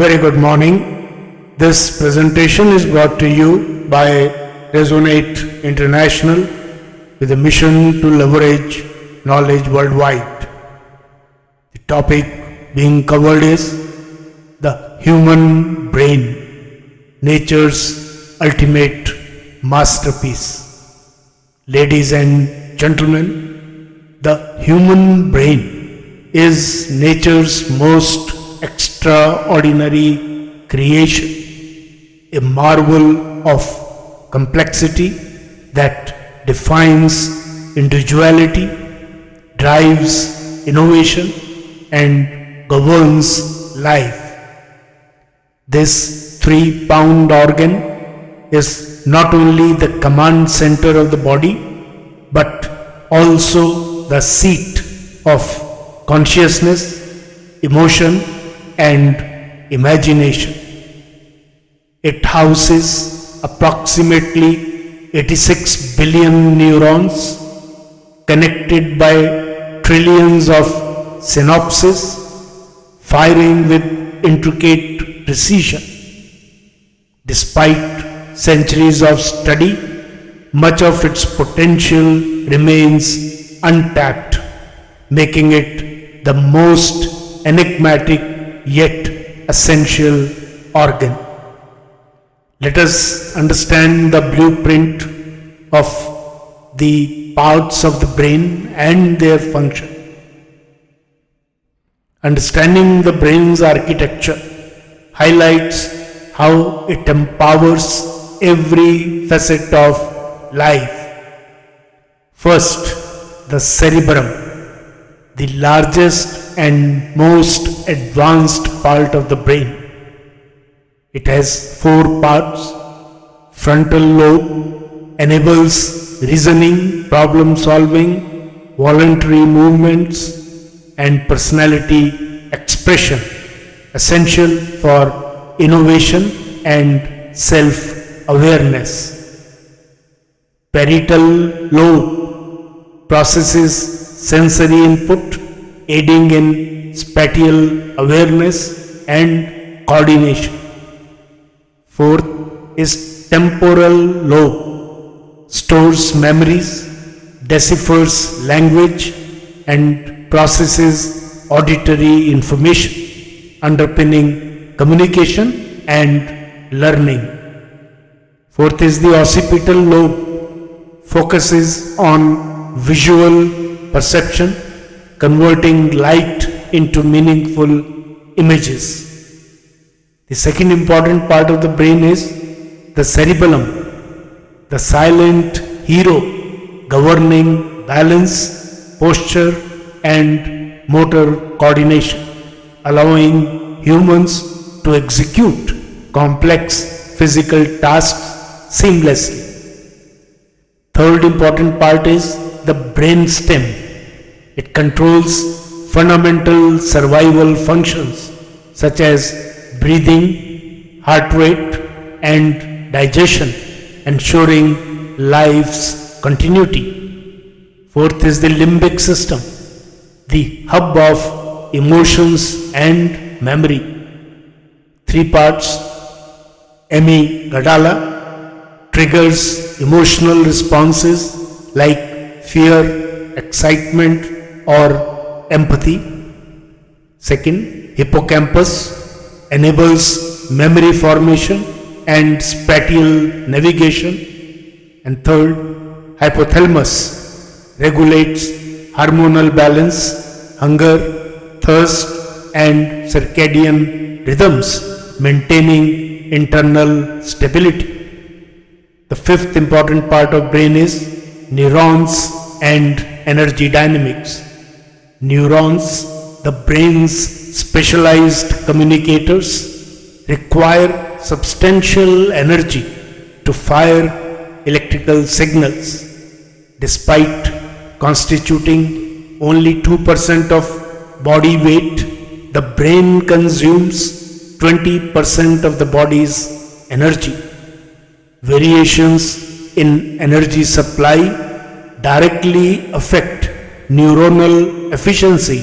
very good morning. This presentation is brought to you by Resonate International with a mission to leverage knowledge worldwide. The topic being covered is the human brain, nature's ultimate masterpiece. Ladies and gentlemen, the human brain is nature's most extraordinary creation, a marvel of complexity that defines individuality, drives innovation, and governs life. This 3-pound organ is not only the command center of the body, but also the seat of consciousness, emotion, and imagination. It houses approximately 86 billion neurons connected by trillions of synapses firing with intricate precision. Despite centuries of study, much of its potential remains untapped, making it the most enigmatic yet essential organ. Let us understand the blueprint of the parts of the brain and their function. Understanding the brain's architecture highlights how it empowers every facet of life. First, the cerebrum, the largest and most advanced part of the brain. It has 4 parts. Frontal lobe enables reasoning, problem solving, voluntary movements, and personality expression, essential for innovation and self-awareness. Parietal lobe processes sensory input, aiding in spatial awareness and coordination. Fourth is temporal lobe, stores memories, deciphers language, and processes auditory information, underpinning communication and learning. Fourth is the occipital lobe, focuses on visual perception, converting light into meaningful images. The second important part of the brain is the cerebellum, the silent hero governing balance, posture, and motor coordination, allowing humans to execute complex physical tasks seamlessly. Third important part is the brain stem. It controls fundamental survival functions such as breathing, heart rate, and digestion, ensuring life's continuity. Fourth is the limbic system, the hub of emotions and memory. 3 parts. Amygdala triggers emotional responses like fear, excitement, or empathy. Second, hippocampus enables memory formation and spatial navigation. And third, hypothalamus regulates hormonal balance, hunger, thirst, and circadian rhythms, maintaining internal stability. The fifth important part of brain is neurons and energy dynamics. Neurons, the brain's specialized communicators, require substantial energy to fire electrical signals. Despite constituting only 2% of body weight, the brain consumes 20% of the body's energy. Variations in energy supply directly affect neuronal efficiency,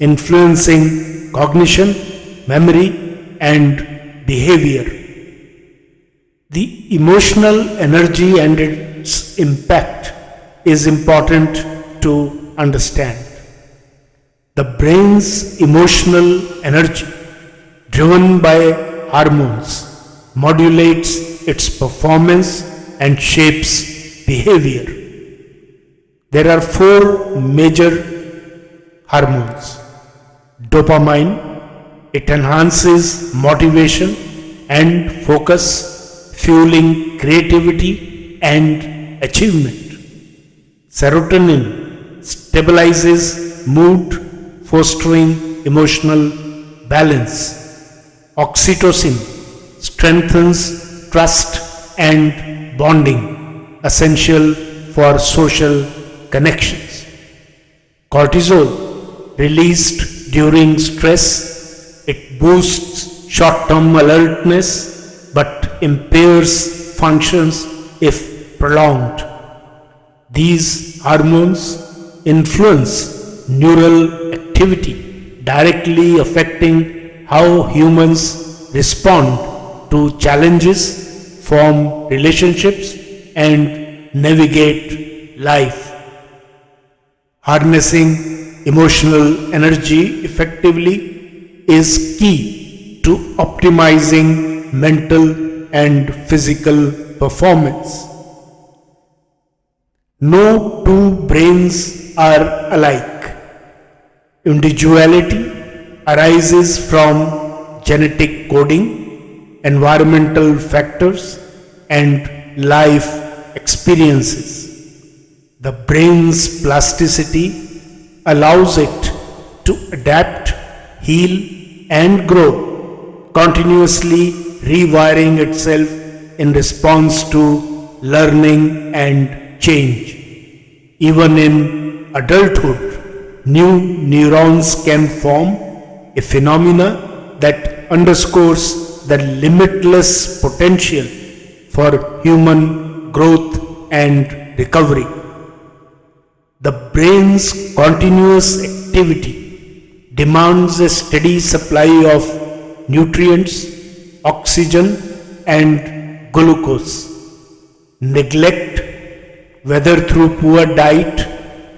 influencing cognition, memory, and behavior. The emotional energy and its impact is important to understand. The brain's emotional energy, driven by hormones, modulates its performance and shapes behavior. There are four major hormones. Dopamine, it enhances motivation and focus, fueling creativity and achievement. Serotonin stabilizes mood, fostering emotional balance. Oxytocin strengthens trust and bonding, essential for social connections. Cortisol, released during stress, it boosts short-term alertness but impairs functions if prolonged. These hormones influence neural activity, directly affecting how humans respond to challenges, form relationships, and navigate life. Harnessing emotional energy effectively is key to optimizing mental and physical performance. No two brains are alike. Individuality arises from genetic coding, environmental factors, and life experiences. The brain's plasticity allows it to adapt, heal, and grow, continuously rewiring itself in response to learning and change. Even in adulthood, new neurons can form, a phenomena that underscores the limitless potential for human growth and recovery. The brain's continuous activity demands a steady supply of nutrients, oxygen, and glucose. Neglect, whether through poor diet,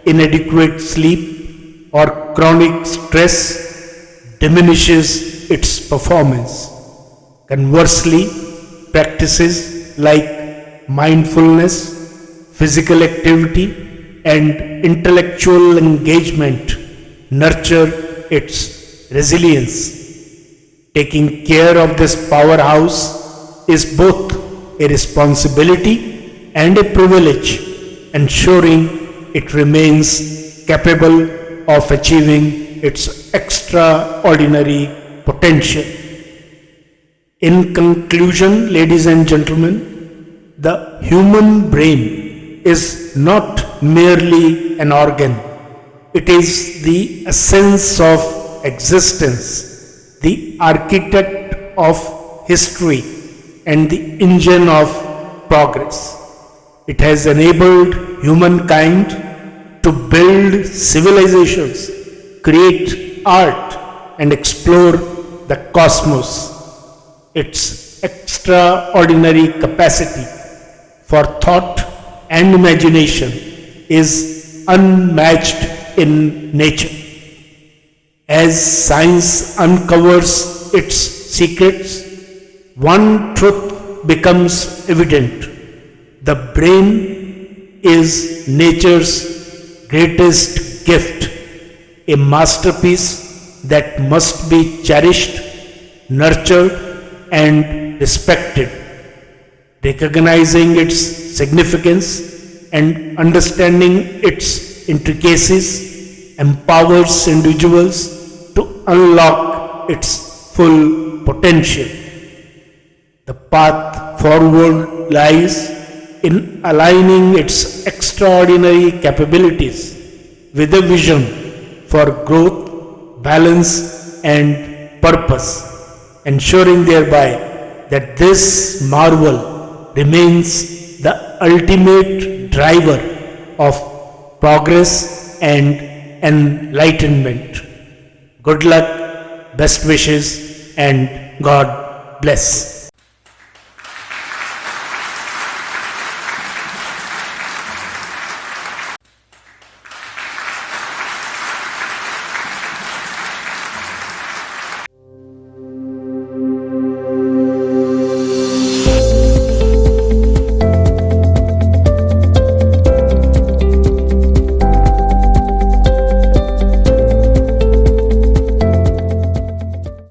inadequate sleep, or chronic stress, diminishes its performance. Conversely, practices like mindfulness, physical activity, and intellectual engagement nurture its resilience. Taking care of this powerhouse is both a responsibility and a privilege, ensuring it remains capable of achieving its extraordinary potential. In conclusion, ladies and gentlemen, the human brain is not merely an organ. It is the essence of existence, the architect of history, and the engine of progress. It has enabled humankind to build civilizations, create art, and explore the cosmos. Its extraordinary capacity for thought and imagination is unmatched in nature. As science uncovers its secrets, one truth becomes evident: the brain is nature's greatest gift, a masterpiece that must be cherished, nurtured, and respected. Recognizing its significance and understanding its intricacies empowers individuals to unlock its full potential. The path forward lies in aligning its extraordinary capabilities with a vision for growth, balance, and purpose, ensuring thereby that this marvel remains the ultimate driver of progress and enlightenment. Good luck, best wishes, and God bless.